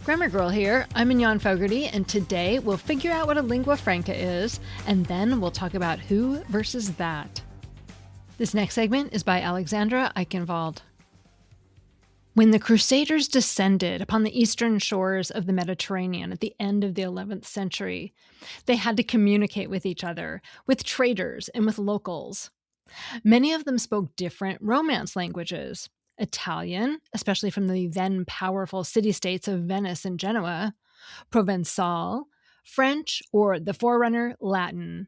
Grammar Girl here. I'm Mignon Fogarty, and today we'll figure out what a lingua franca is, and then we'll talk about who versus that. This next segment is by Alexandra Eichenwald. When the Crusaders descended upon the eastern shores of the Mediterranean at the end of the 11th century, they had to communicate with each other, with traders, and with locals. Many of them spoke different Romance languages. Italian, especially from the then powerful city-states of Venice and Genoa, Provençal, French, or the forerunner, Latin.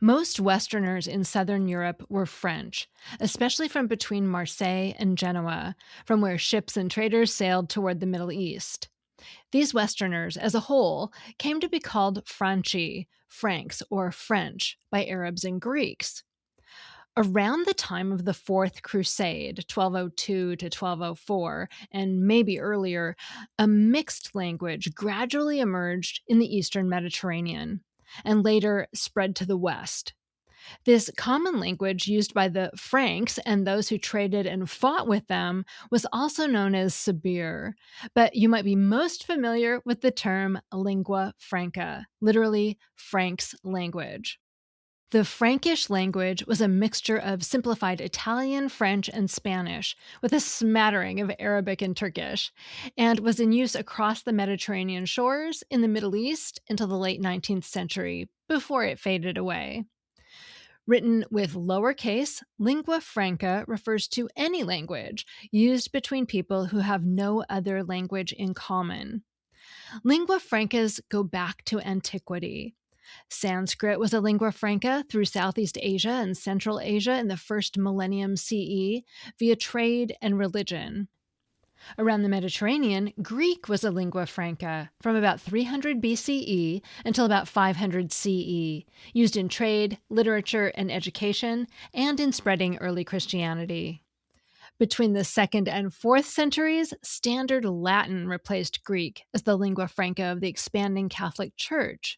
Most Westerners in southern Europe were French, especially from between Marseille and Genoa, from where ships and traders sailed toward the Middle East. These Westerners, as a whole, came to be called Franci, Franks, or French, by Arabs and Greeks. Around the time of the Fourth Crusade, 1202 to 1204, and maybe earlier, a mixed language gradually emerged in the Eastern Mediterranean, and later spread to the West. This common language used by the Franks and those who traded and fought with them was also known as Sabir, but you might be most familiar with the term lingua franca, literally Franks language. The Frankish language was a mixture of simplified Italian, French, and Spanish, with a smattering of Arabic and Turkish, and was in use across the Mediterranean shores in the Middle East until the late 19th century, before it faded away. Written with lowercase, lingua franca refers to any language used between people who have no other language in common. Lingua francas go back to antiquity. Sanskrit was a lingua franca through Southeast Asia and Central Asia in the first millennium CE via trade and religion. Around the Mediterranean, Greek was a lingua franca from about 300 BCE until about 500 CE, used in trade, literature, and education, and in spreading early Christianity. Between the 2nd and 4th centuries, Standard Latin replaced Greek as the lingua franca of the expanding Catholic Church.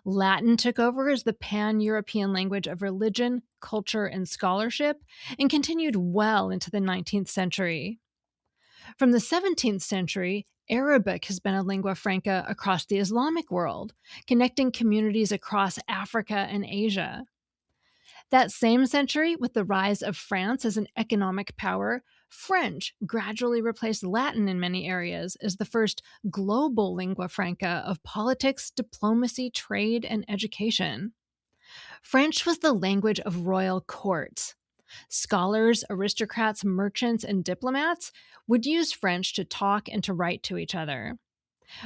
Latin took over as the pan-European language of religion, culture, and scholarship, and continued well into the 19th century. From the 17th century, Arabic has been a lingua franca across the Islamic world, connecting communities across Africa and Asia. That same century, with the rise of France as an economic power, French gradually replaced Latin in many areas as the first global lingua franca of politics, diplomacy, trade, and education. French was the language of royal courts. Scholars, aristocrats, merchants, and diplomats would use French to talk and to write to each other.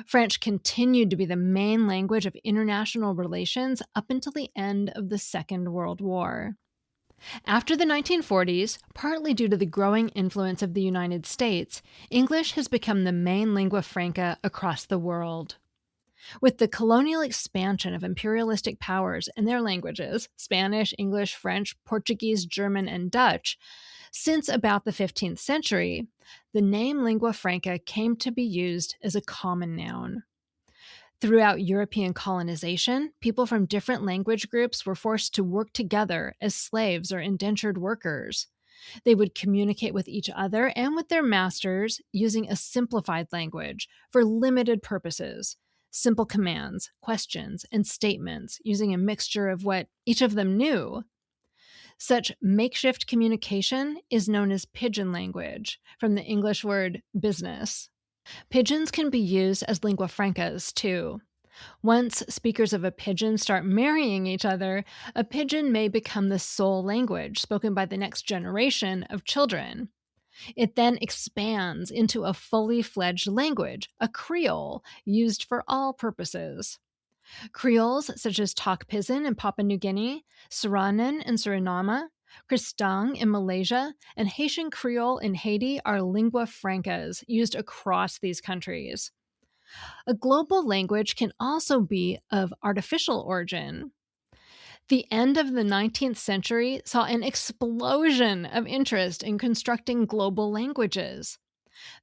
French continued to be the main language of international relations up until the end of the Second World War. After the 1940s, partly due to the growing influence of the United States, English has become the main lingua franca across the world. With the colonial expansion of imperialistic powers and their languages, Spanish, English, French, Portuguese, German, and Dutch, since about the 15th century, the name lingua franca came to be used as a common noun. Throughout European colonization, people from different language groups were forced to work together as slaves or indentured workers. They would communicate with each other and with their masters using a simplified language for limited purposes, simple commands, questions, and statements using a mixture of what each of them knew. Such makeshift communication is known as pidgin language, from the English word business. Pidgins can be used as lingua francas, too. Once speakers of a pidgin start marrying each other, a pidgin may become the sole language spoken by the next generation of children. It then expands into a fully fledged language, a Creole, used for all purposes. Creoles such as Tok Pisin in Papua New Guinea, Saranan in Suriname, Kristang in Malaysia, and Haitian Creole in Haiti are lingua francas used across these countries. A global language can also be of artificial origin. The end of the 19th century saw an explosion of interest in constructing global languages.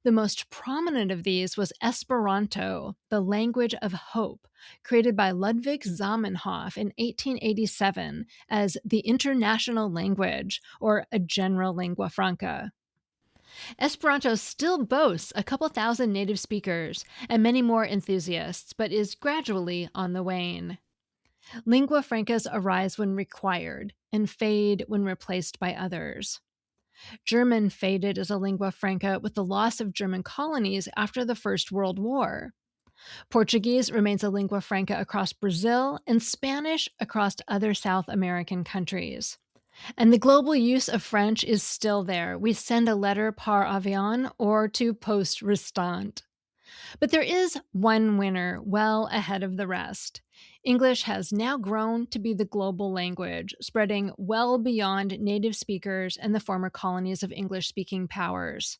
The most prominent of these was Esperanto, the language of hope, created by Ludwig Zamenhof in 1887 as the international language, or a general lingua franca. Esperanto still boasts a couple thousand native speakers and many more enthusiasts, but is gradually on the wane. Lingua francas arise when required and fade when replaced by others. German faded as a lingua franca with the loss of German colonies after the First World War. Portuguese remains a lingua franca across Brazil and Spanish across other South American countries. And the global use of French is still there. We send a letter par avion or to poste restante. But there is one winner well ahead of the rest. English has now grown to be the global language, spreading well beyond native speakers and the former colonies of English-speaking powers.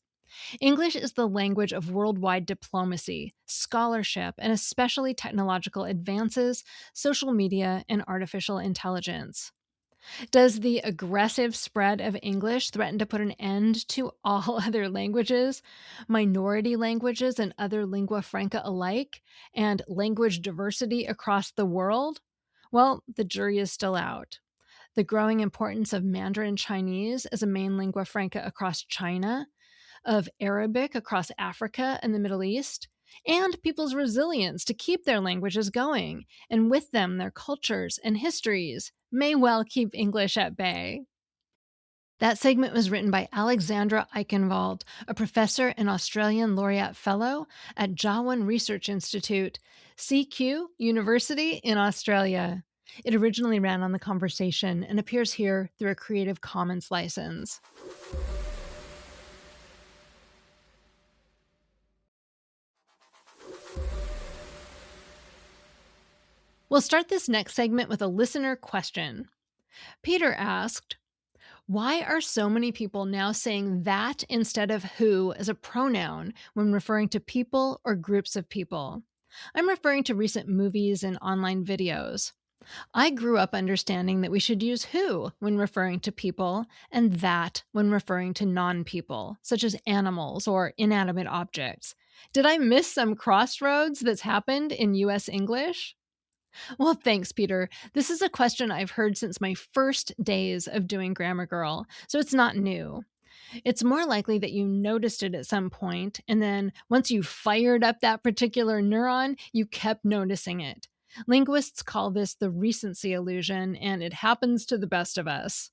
English is the language of worldwide diplomacy, scholarship, and especially technological advances, social media, and artificial intelligence. Does the aggressive spread of English threaten to put an end to all other languages, minority languages and other lingua franca alike, and language diversity across the world? Well, the jury is still out. The growing importance of Mandarin Chinese as a main lingua franca across China, of Arabic across Africa and the Middle East, and people's resilience to keep their languages going, and with them their cultures and histories, may well keep English at bay. That segment was written by Alexandra Eichenwald, a professor and Australian Laureate Fellow at Jawun Research Institute, CQ University in Australia. It originally ran on The Conversation and appears here through a Creative Commons license. We'll start this next segment with a listener question. Peter asked, why are so many people now saying that instead of who as a pronoun when referring to people or groups of people? I'm referring to recent movies and online videos. I grew up understanding that we should use who when referring to people and that when referring to non-people, such as animals or inanimate objects. Did I miss some crossroads that's happened in U.S. English? Well, thanks, Peter. This is a question I've heard since my first days of doing Grammar Girl, so it's not new. It's more likely that you noticed it at some point, and then once you fired up that particular neuron, you kept noticing it. Linguists call this the recency illusion, and it happens to the best of us.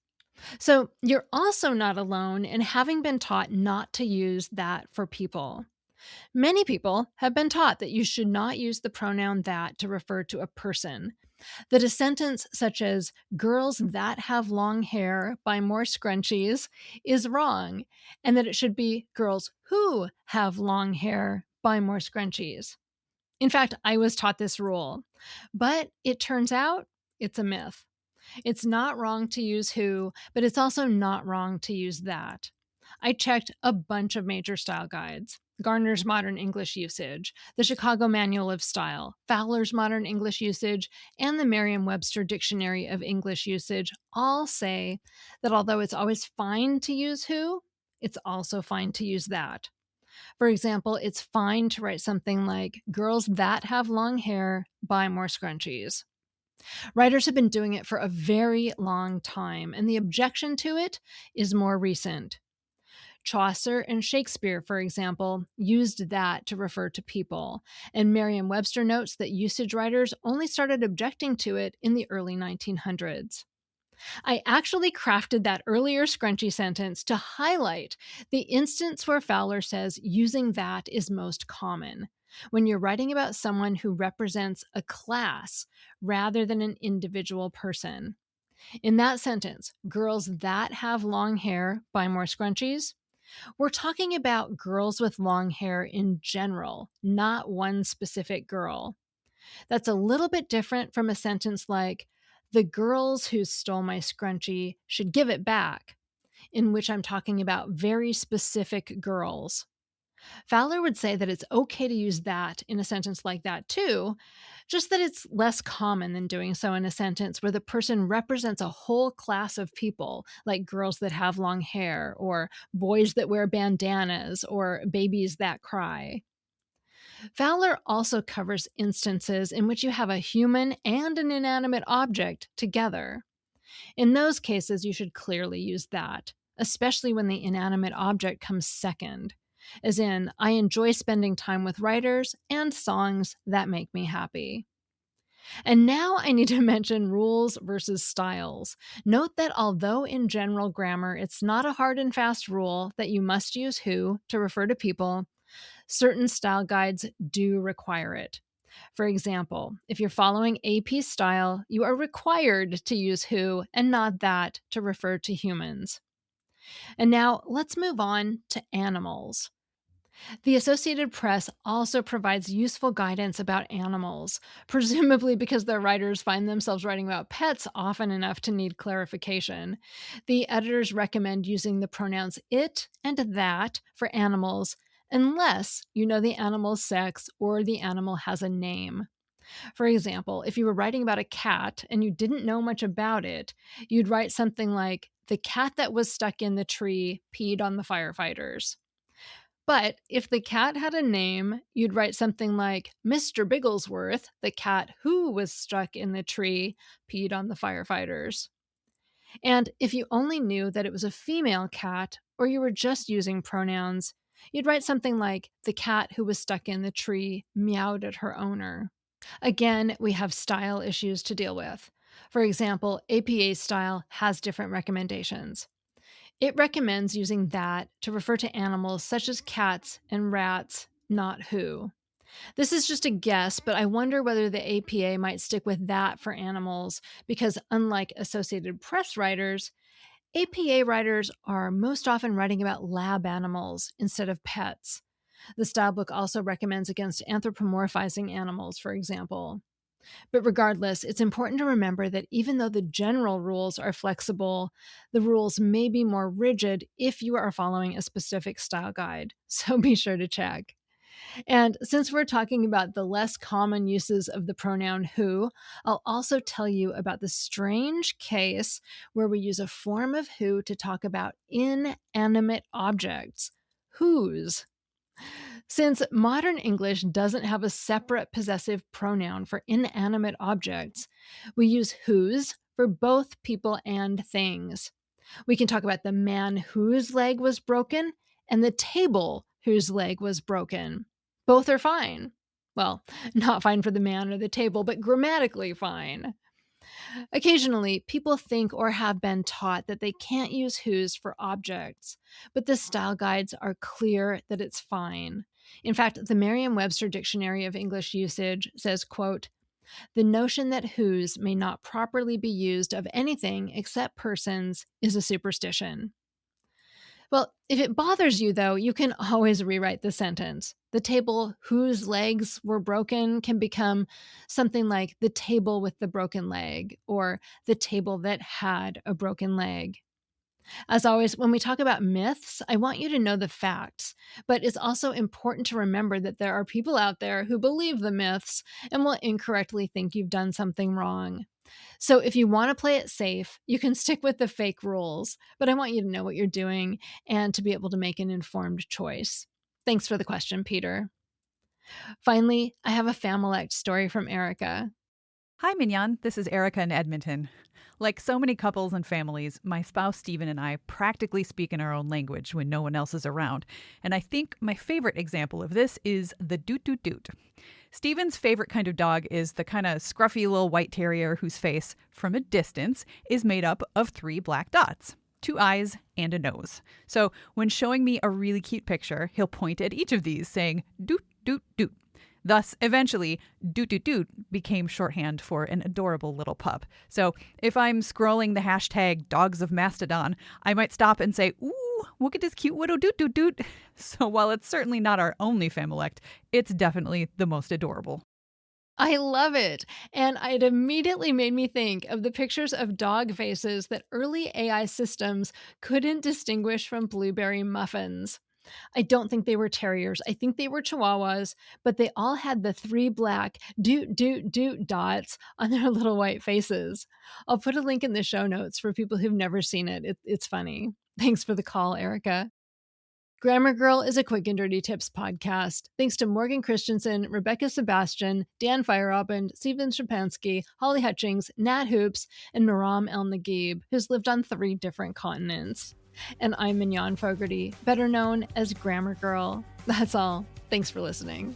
So you're also not alone in having been taught not to use that for people. Many people have been taught that you should not use the pronoun that to refer to a person. That a sentence such as, girls that have long hair buy more scrunchies, is wrong, and that it should be girls who have long hair buy more scrunchies. In fact, I was taught this rule, but it turns out it's a myth. It's not wrong to use who, but it's also not wrong to use that. I checked a bunch of major style guides. Garner's Modern English Usage, the Chicago Manual of Style, Fowler's Modern English Usage, and the Merriam-Webster Dictionary of English Usage all say that although it's always fine to use who, it's also fine to use that. For example, it's fine to write something like, girls that have long hair buy more scrunchies. Writers have been doing it for a very long time, and the objection to it is more recent. Chaucer and Shakespeare, for example, used that to refer to people, and Merriam-Webster notes that usage writers only started objecting to it in the early 1900s. I actually crafted that earlier scrunchy sentence to highlight the instance where Fowler says using that is most common, when you're writing about someone who represents a class rather than an individual person. In that sentence, girls that have long hair buy more scrunchies, we're talking about girls with long hair in general, not one specific girl. That's a little bit different from a sentence like, the girls who stole my scrunchie should give it back, in which I'm talking about very specific girls. Fowler would say that it's okay to use that in a sentence like that too, just that it's less common than doing so in a sentence where the person represents a whole class of people, like girls that have long hair, or boys that wear bandanas, or babies that cry. Fowler also covers instances in which you have a human and an inanimate object together. In those cases, you should clearly use that, especially when the inanimate object comes second. As in, I enjoy spending time with writers and songs that make me happy. And now I need to mention rules versus styles. Note that although in general grammar it's not a hard and fast rule that you must use who to refer to people, certain style guides do require it. For example, if you're following AP style, you are required to use who and not that to refer to humans. And now let's move on to animals. The Associated Press also provides useful guidance about animals, presumably because their writers find themselves writing about pets often enough to need clarification. The editors recommend using the pronouns it and that for animals, unless you know the animal's sex or the animal has a name. For example, if you were writing about a cat and you didn't know much about it, you'd write something like, "The cat that was stuck in the tree peed on the firefighters." But if the cat had a name, you'd write something like, "Mr. Bigglesworth, the cat who was stuck in the tree, peed on the firefighters." And if you only knew that it was a female cat, or you were just using pronouns, you'd write something like, "The cat who was stuck in the tree meowed at her owner." Again, we have style issues to deal with. For example, APA style has different recommendations. It recommends using that to refer to animals such as cats and rats, not who. This is just a guess, but I wonder whether the APA might stick with that for animals because, unlike Associated Press writers, APA writers are most often writing about lab animals instead of pets. The stylebook also recommends against anthropomorphizing animals, for example. But regardless, it's important to remember that even though the general rules are flexible, the rules may be more rigid if you are following a specific style guide. So be sure to check. And since we're talking about the less common uses of the pronoun who, I'll also tell you about the strange case where we use a form of who to talk about inanimate objects. Whose. Since modern English doesn't have a separate possessive pronoun for inanimate objects, we use whose for both people and things. We can talk about the man whose leg was broken and the table whose leg was broken. Both are fine. Well, not fine for the man or the table, but grammatically fine. Occasionally, people think or have been taught that they can't use whose for objects, but the style guides are clear that it's fine. In fact, the Merriam-Webster Dictionary of English Usage says, quote, "The notion that whose may not properly be used of anything except persons is a superstition." Well, if it bothers you, though, you can always rewrite the sentence. The table whose legs were broken can become something like the table with the broken leg or the table that had a broken leg. As always, when we talk about myths, I want you to know the facts, but it's also important to remember that there are people out there who believe the myths and will incorrectly think you've done something wrong. So if you want to play it safe, you can stick with the fake rules, but I want you to know what you're doing and to be able to make an informed choice. Thanks for the question, Peter. Finally, I have a FAMILECT story from Erica. Hi, Mignon. This is Erica in Edmonton. Like so many couples and families, my spouse Stephen and I practically speak in our own language when no one else is around. And I think my favorite example of this is the doot doot doot. Stephen's favorite kind of dog is the kind of scruffy little white terrier whose face, from a distance, is made up of 3 black dots. 2 eyes and a nose. So when showing me a really cute picture, he'll point at each of these saying doot doot doot. Thus, eventually, doot doot doot became shorthand for an adorable little pup. So if I'm scrolling the hashtag dogs of Mastodon, I might stop and say, "Ooh, look at this cute little doot doot doot." So while it's certainly not our only FAMILECT, it's definitely the most adorable. I love it. And it immediately made me think of the pictures of dog faces that early AI systems couldn't distinguish from blueberry muffins. I don't think they were terriers. I think they were chihuahuas, but they all had the 3 black doot, doot, doot dots on their little white faces. I'll put a link in the show notes for people who've never seen it. It's funny. Thanks for the call, Erica. Grammar Girl is a quick and dirty tips podcast. Thanks to Morgan Christianson, Rebekah Sebastian, Dan Feierabend, Steven Shapansky, Holly Hutchings, Nat Hoops, and Maram Elnageeb, who's lived on 3 different continents. And I'm Mignon Fogarty, better known as Grammar Girl. That's all. Thanks for listening.